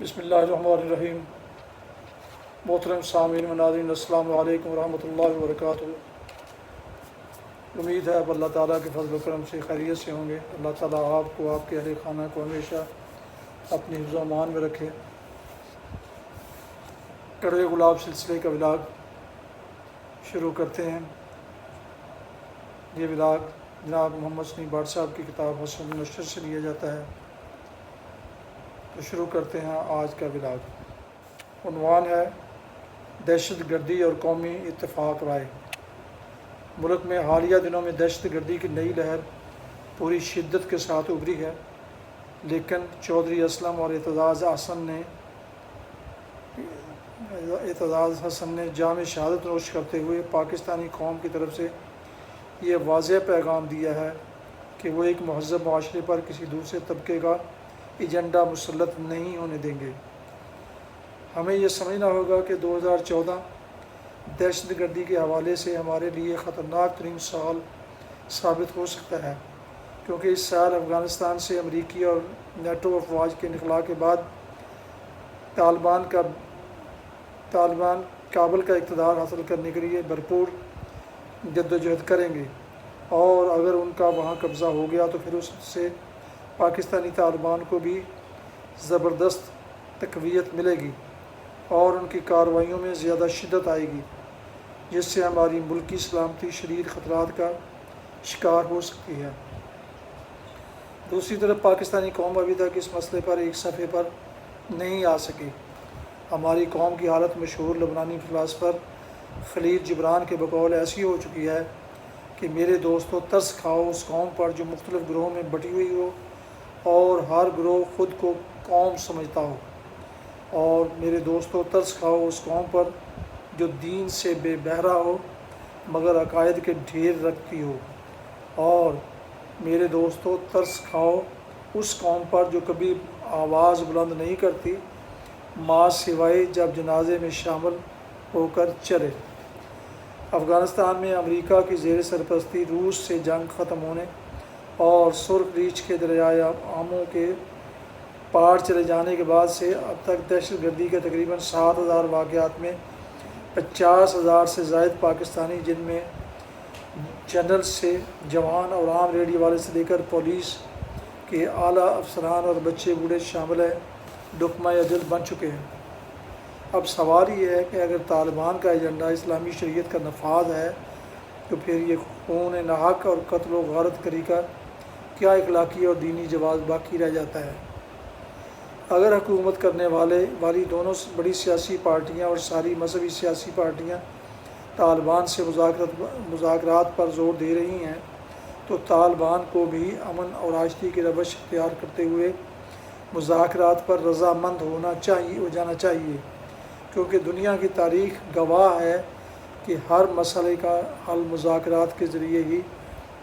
بسم اللہ الرحمن الرحیم۔ محترم سامعین و ناظرین، السلام علیکم ورحمۃ اللہ وبرکاتہ۔ امید ہے اب اللہ تعالیٰ کے فضل و کرم سے خیریت سے ہوں گے۔ اللہ تعالیٰ آپ کو، آپ کے اہل خانہ کو ہمیشہ اپنی حفظ و امان میں رکھے۔ کڑوے گلاب سلسلے کا ولاگ شروع کرتے ہیں۔ یہ ولاگ جناب محمد سنی بٹ صاحب کی کتاب حسن النشر سے لیا جاتا ہے۔ تو شروع کرتے ہیں آج کا ولاگ۔ عنوان ہے دہشت گردی اور قومی اتفاق رائے۔ ملک میں حالیہ دنوں میں دہشت گردی کی نئی لہر پوری شدت کے ساتھ ابھری ہے، لیکن چودھری اسلم اور اعتزاز حسن نے جامع شہادت نوش کرتے ہوئے پاکستانی قوم کی طرف سے یہ واضح پیغام دیا ہے کہ وہ ایک مہذب معاشرے پر کسی دوسرے طبقے کا ایجنڈا مسلط نہیں ہونے دیں گے۔ ہمیں یہ سمجھنا ہوگا کہ 2014 دہشت گردی کے حوالے سے ہمارے لیے خطرناک ترین سال ثابت ہو سکتا ہے، کیونکہ اس سال افغانستان سے امریکی اور نیٹو افواج کے انخلاء کے بعد طالبان کابل کا اقتدار حاصل کرنے کے لیے بھرپور جدوجہد کریں گے، اور اگر ان کا وہاں قبضہ ہو گیا تو پھر اس سے پاکستانی طالبان کو بھی زبردست تقویت ملے گی اور ان کی کارروائیوں میں زیادہ شدت آئے گی، جس سے ہماری ملکی سلامتی شدید خطرات کا شکار ہو سکتی ہے۔ دوسری طرف پاکستانی قوم ابھی تک اس مسئلے پر ایک صفحے پر نہیں آ سکی۔ ہماری قوم کی حالت مشہور لبنانی فلاسفر خلیل جبران کے بقول ایسی ہو چکی ہے کہ میرے دوستو، ترس کھاؤ اس قوم پر جو مختلف گروہوں میں بٹی ہوئی ہو اور ہر گروہ خود کو قوم سمجھتا ہو، اور میرے دوستو ترس کھاؤ اس قوم پر جو دین سے بے بہرا ہو مگر عقائد کے ڈھیر رکھتی ہو، اور میرے دوستو ترس کھاؤ اس قوم پر جو کبھی آواز بلند نہیں کرتی ماں سوائے جب جنازے میں شامل ہو کر چلے۔ افغانستان میں امریکہ کی زیر سرپرستی روس سے جنگ ختم ہونے اور سرخ ریچھ کے دریائے آمو کے پار چلے جانے کے بعد سے اب تک دہشت گردی کے تقریباً 7,000 واقعات میں 50,000 سے زائد پاکستانی، جن میں جنرل سے جوان اور عام ریڈیو والے سے لے کر پولیس کے اعلیٰ افسران اور بچے بوڑھے شامل ہیں، ڈکمہ عدل بن چکے ہیں۔ اب سوال یہ ہے کہ اگر طالبان کا ایجنڈا اسلامی شریعت کا نفاذ ہے تو پھر یہ خون ناحق اور قتل و غارت گری کا کیا اخلاقی اور دینی جواز باقی رہ جاتا ہے؟ اگر حکومت کرنے والی دونوں بڑی سیاسی پارٹیاں اور ساری مذہبی سیاسی پارٹیاں طالبان سے مذاکرات پر زور دے رہی ہیں تو طالبان کو بھی امن اور آشتی کی روش اختیار کرتے ہوئے مذاکرات پر رضامند ہو جانا چاہیے، کیونکہ دنیا کی تاریخ گواہ ہے کہ ہر مسئلے کا حل مذاکرات کے ذریعے ہی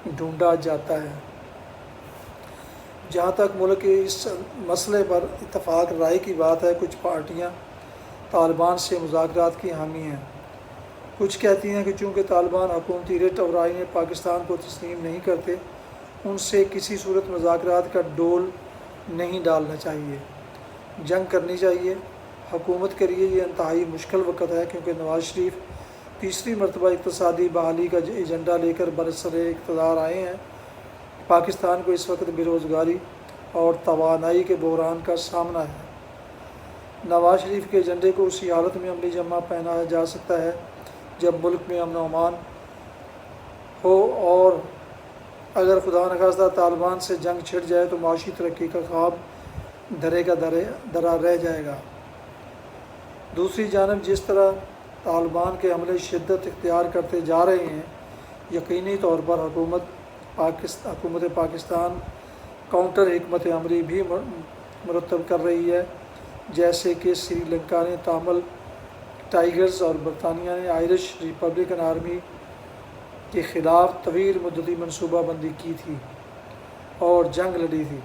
ڈھونڈا جاتا ہے۔ جہاں تک ملک کے اس مسئلے پر اتفاق رائے کی بات ہے، کچھ پارٹیاں طالبان سے مذاکرات کی حامی ہیں۔ کچھ کہتی ہیں کہ چونکہ طالبان حکومتی رٹ اور آئین پاکستان کو تسلیم نہیں کرتے، ان سے کسی صورت مذاکرات کا ڈول نہیں ڈالنا چاہیے، جنگ کرنی چاہیے۔ حکومت کے لیے یہ انتہائی مشکل وقت ہے، کیونکہ نواز شریف تیسری مرتبہ اقتصادی بحالی کا ایجنڈا لے کر برسر اقتدار آئے ہیں۔ پاکستان کو اس وقت بے روزگاری اور توانائی کے بحران کا سامنا ہے۔ نواز شریف کے ایجنڈے کو اسی حالت میں عملی جامہ پہنایا جا سکتا ہے جب ملک میں امن و امان ہو، اور اگر خدا نخواستہ طالبان سے جنگ چھڑ جائے تو معاشی ترقی کا خواب دھرے کا دھرا رہ جائے گا۔ دوسری جانب جس طرح طالبان کے حملے شدت اختیار کرتے جا رہے ہیں، یقینی طور پر حکومت پاکستان کاؤنٹر حکمت عملی بھی مرتب کر رہی ہے، جیسے کہ سری لنکا نے تامل ٹائیگرز اور برطانیہ نے آئرش ریپبلکن آرمی کے خلاف طویل مدتی منصوبہ بندی کی تھی اور جنگ لڑی تھی۔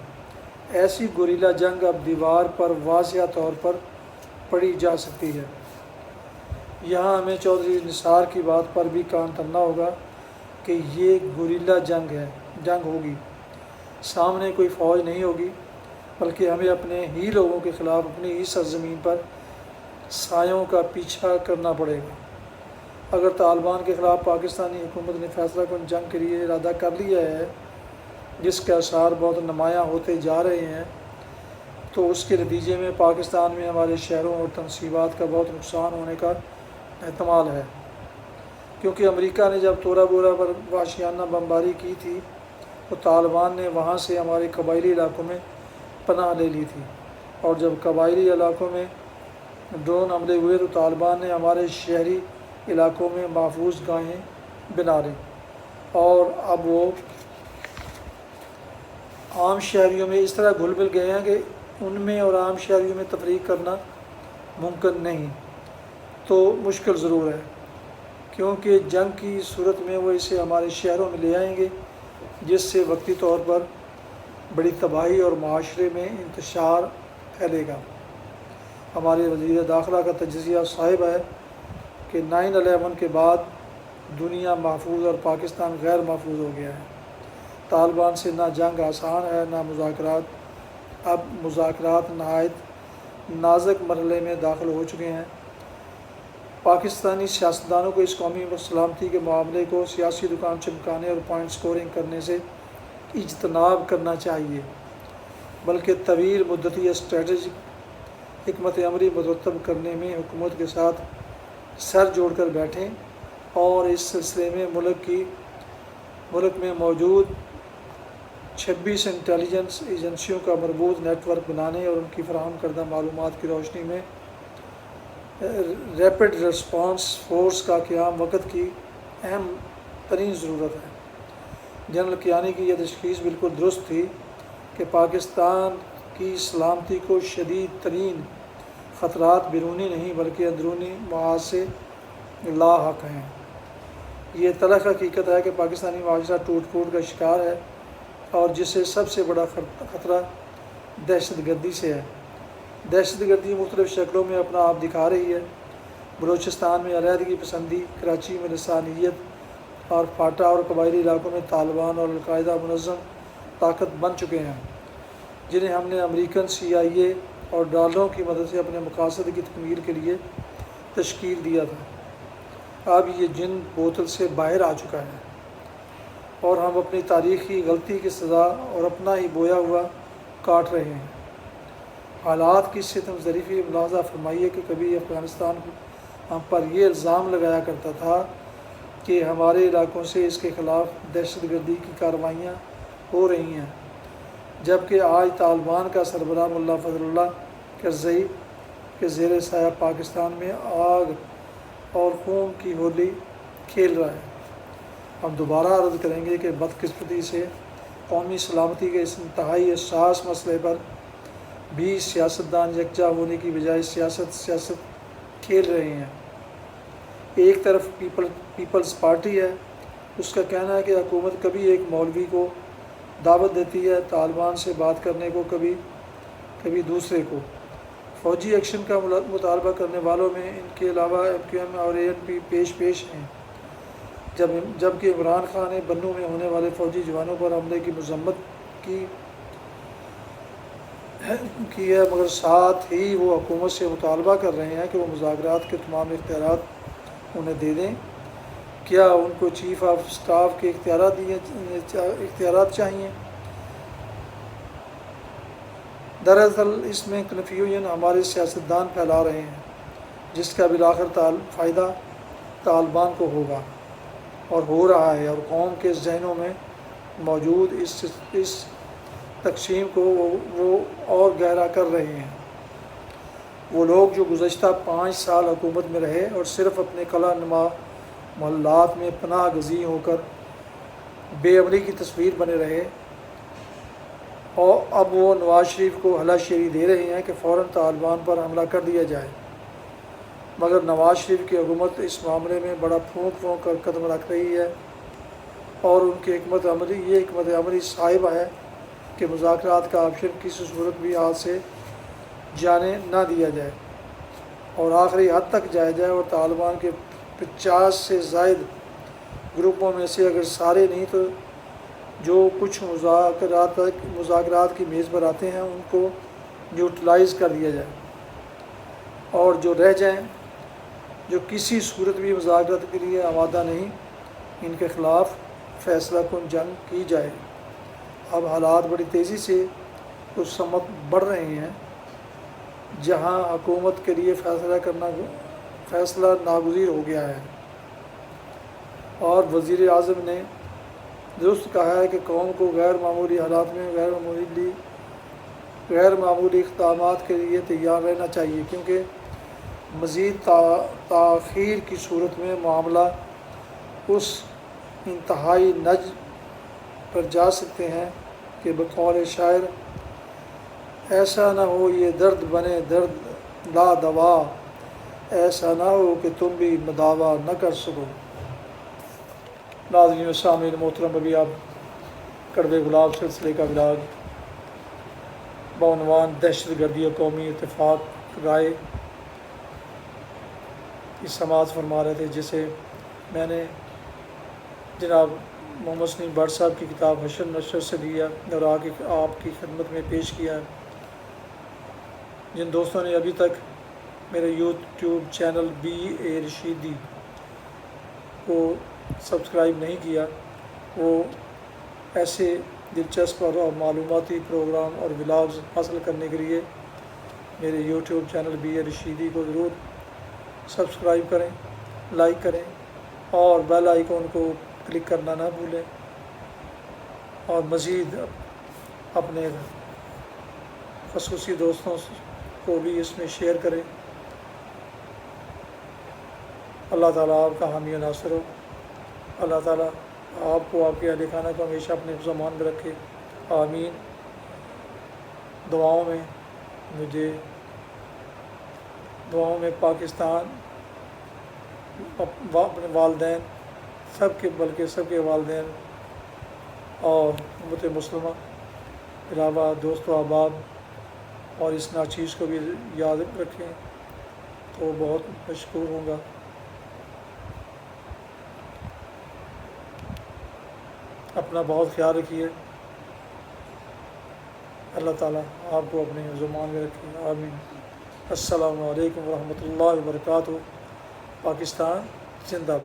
ایسی گوریلا جنگ اب دیوار پر واضح طور پر پڑھی جا سکتی ہے۔ یہاں ہمیں چودھری نثار کی بات پر بھی کان تننا ہوگا کہ یہ گوریلا جنگ ہوگی، سامنے کوئی فوج نہیں ہوگی، بلکہ ہمیں اپنے ہی لوگوں کے خلاف اپنی ہی سرزمین پر سایوں کا پیچھا کرنا پڑے گا۔ اگر طالبان کے خلاف پاکستانی حکومت نے فیصلہ کن جنگ کے لیے ارادہ کر لیا ہے، جس کے آثار بہت نمایاں ہوتے جا رہے ہیں، تو اس کے نتیجے میں پاکستان میں ہمارے شہروں اور تنصیبات کا بہت نقصان ہونے کا احتمال ہے، کیونکہ امریکہ نے جب تورا بورا پر وحشیانہ بمباری کی تھی تو طالبان نے وہاں سے ہمارے قبائلی علاقوں میں پناہ لے لی تھی، اور جب قبائلی علاقوں میں ڈرون حملے ہوئے تو طالبان نے ہمارے شہری علاقوں میں محفوظ گاہیں بنا لیں، اور اب وہ عام شہریوں میں اس طرح گھل مل گئے ہیں کہ ان میں اور عام شہریوں میں تفریق کرنا ممکن نہیں، تو مشکل ضرور ہے، کیونکہ جنگ کی صورت میں وہ اسے ہمارے شہروں میں لے آئیں گے، جس سے وقتی طور پر بڑی تباہی اور معاشرے میں انتشار پھیلے گا۔ ہمارے وزیر داخلہ کا تجزیہ صائب ہے کہ 9/11 کے بعد دنیا محفوظ اور پاکستان غیر محفوظ ہو گیا ہے۔ طالبان سے نہ جنگ آسان ہے نہ مذاکرات، اب مذاکرات نہایت نازک مرحلے میں داخل ہو چکے ہیں۔ پاکستانی سیاستدانوں کو اس قومی سلامتی کے معاملے کو سیاسی دکان چمکانے اور پوائنٹ سکورنگ کرنے سے اجتناب کرنا چاہیے، بلکہ طویل مدتی اسٹریٹجک حکمت عملی مرتب کرنے میں حکومت کے ساتھ سر جوڑ کر بیٹھیں اور اس سلسلے میں ملک میں موجود 26 انٹیلیجنس ایجنسیوں کا مربوط نیٹ ورک بنانے اور ان کی فراہم کردہ معلومات کی روشنی میں ریپڈ ریسپانس فورس کا قیام وقت کی اہم ترین ضرورت ہے۔ جنرل کیانی کی یہ تشخیص بالکل درست تھی کہ پاکستان کی سلامتی کو شدید ترین خطرات بیرونی نہیں بلکہ اندرونی محاذ سے لاحق ہیں۔ یہ تلخ حقیقت ہے کہ پاکستانی معاشرہ ٹوٹ پھوٹ کا شکار ہے، اور جس سے سب سے بڑا خطرہ دہشت گردی سے ہے۔ دہشت گردی مختلف شکلوں میں اپنا آپ دکھا رہی ہے۔ بلوچستان میں علیحدگی پسندی، کراچی میں لسانیت اور فاٹا اور قبائلی علاقوں میں طالبان اور القاعدہ منظم طاقت بن چکے ہیں، جنہیں ہم نے امریکن CIA اور ڈالروں کی مدد سے اپنے مقاصد کی تکمیل کے لیے تشکیل دیا تھا۔ اب یہ جن بوتل سے باہر آ چکا ہے، اور ہم اپنی تاریخی غلطی کی سزا اور اپنا ہی بویا ہوا کاٹ رہے ہیں۔ حالات کی ستم ظریفی ملاحظہ فرمائیے کہ کبھی افغانستان ہم پر یہ الزام لگایا کرتا تھا کہ ہمارے علاقوں سے اس کے خلاف دہشت گردی کی کارروائیاں ہو رہی ہیں، جبکہ آج طالبان کا سربراہ ملا فضل اللہ کرزئی کے زیر سایہ پاکستان میں آگ اور خون کی ہولی کھیل رہا ہے۔ ہم دوبارہ عرض کریں گے کہ بدقسمتی سے قومی سلامتی کے اس انتہائی حساس مسئلے پر بھی سیاستدان یکجا ہونے کی بجائے سیاست کھیل رہے ہیں۔ ایک طرف پیپلز پارٹی ہے، اس کا کہنا ہے کہ حکومت کبھی ایک مولوی کو دعوت دیتی ہے طالبان سے بات کرنے کو، کبھی دوسرے کو۔ فوجی ایکشن کا مطالبہ کرنے والوں میں ان کے علاوہ MQM اور ANP پیش ہیں، جبکہ عمران خان نے بنوں میں ہونے والے فوجی جوانوں پر حملے کی مذمت کی ہے، مگر ساتھ ہی وہ حکومت سے مطالبہ کر رہے ہیں کہ وہ مذاکرات کے تمام اختیارات انہیں دے دیں۔ کیا ان کو چیف آف سٹاف کے اختیارات چاہیے؟ دراصل اس میں کنفیوژن ہمارے سیاستدان پھیلا رہے ہیں، جس کا بالآخر فائدہ طالبان کو ہوگا اور ہو رہا ہے، اور قوم کے ذہنوں میں موجود اس تقسیم کو وہ اور گہرا کر رہے ہیں۔ وہ لوگ جو گزشتہ 5 سال حکومت میں رہے اور صرف اپنے قلعہ نما محلات میں پناہ گزین ہو کر بے امنی کی تصویر بنے رہے، اور اب وہ نواز شریف کو ہلا شیری دے رہے ہیں کہ فوراً طالبان پر حملہ کر دیا جائے، مگر نواز شریف کی حکومت اس معاملے میں بڑا پھونک کر قدم رکھ رہی ہے، اور ان کی حکمت عملی صائب ہے کہ مذاکرات کا آپشن کسی صورت بھی ہاتھ سے جانے نہ دیا جائے اور آخری حد تک جایا جائے، اور طالبان کے 50 سے زائد گروپوں میں سے اگر سارے نہیں تو جو کچھ مذاکرات کی میز پر آتے ہیں ان کو نیوٹرلائز کر دیا جائے، اور جو رہ جائیں، جو کسی صورت بھی مذاکرات کے لیے آمادہ نہیں، ان کے خلاف فیصلہ کن جنگ کی جائے۔ اب حالات بڑی تیزی سے اس سمت بڑھ رہے ہیں جہاں حکومت کے لیے فیصلہ ناگزیر ہو گیا ہے، اور وزیر اعظم نے درست کہا ہے کہ قوم کو غیر معمولی حالات میں غیر معمولی اقدامات کے لیے تیار رہنا چاہیے، کیونکہ مزید تاخیر کی صورت میں معاملہ اس انتہائی نج پر جا سکتے ہیں کہ بقول شاعر ایسا نہ ہو یہ درد بنے درد لا دوا، ایسا نہ ہو کہ تم بھی مداوا نہ کر سکو۔ ناظرین و سامعین محترم، ابھی آپ کڑوے گلاب سلسلے کا ولاگ بعنوان دہشت گردی اور قومی اتفاق رائے کی سماعت فرما رہے تھے، جسے میں نے جناب محمد سلیم بٹ صاحب کی کتاب حشر نشر سے لیا اور آپ کی خدمت میں پیش کیا ہے۔ جن دوستوں نے ابھی تک میرے یوٹیوب چینل BA رشیدی کو سبسکرائب نہیں کیا، وہ ایسے دلچسپ اور معلوماتی پروگرام اور ولاگز حاصل کرنے کے لیے میرے یوٹیوب چینل BA رشیدی کو ضرور سبسکرائب کریں، لائک کریں اور بیل آئیکن کو کلک کرنا نہ بھولیں، اور مزید اپنے خصوصی دوستوں کو بھی اس میں شیئر کریں۔ اللہ تعالیٰ آپ کا حامی و ناصر ہو، اللہ تعالیٰ آپ کو آپ کے اہل خانہ کو ہمیشہ اپنے حفظ و امان میں رکھے، آمین۔ دعاؤں میں پاکستان، اپنے والدین بلکہ سب کے والدین اور امت مسلمہ علاوہ دوست و احباب اور اس ناچیز کو بھی یاد رکھیں تو بہت مشکور ہوں گا۔ اپنا بہت خیال رکھیے، اللہ تعالیٰ آپ کو اپنے زمان میں رکھے، آمین۔ السلام علیکم ورحمۃ اللہ وبرکاتہ۔ پاکستان زندہ باد۔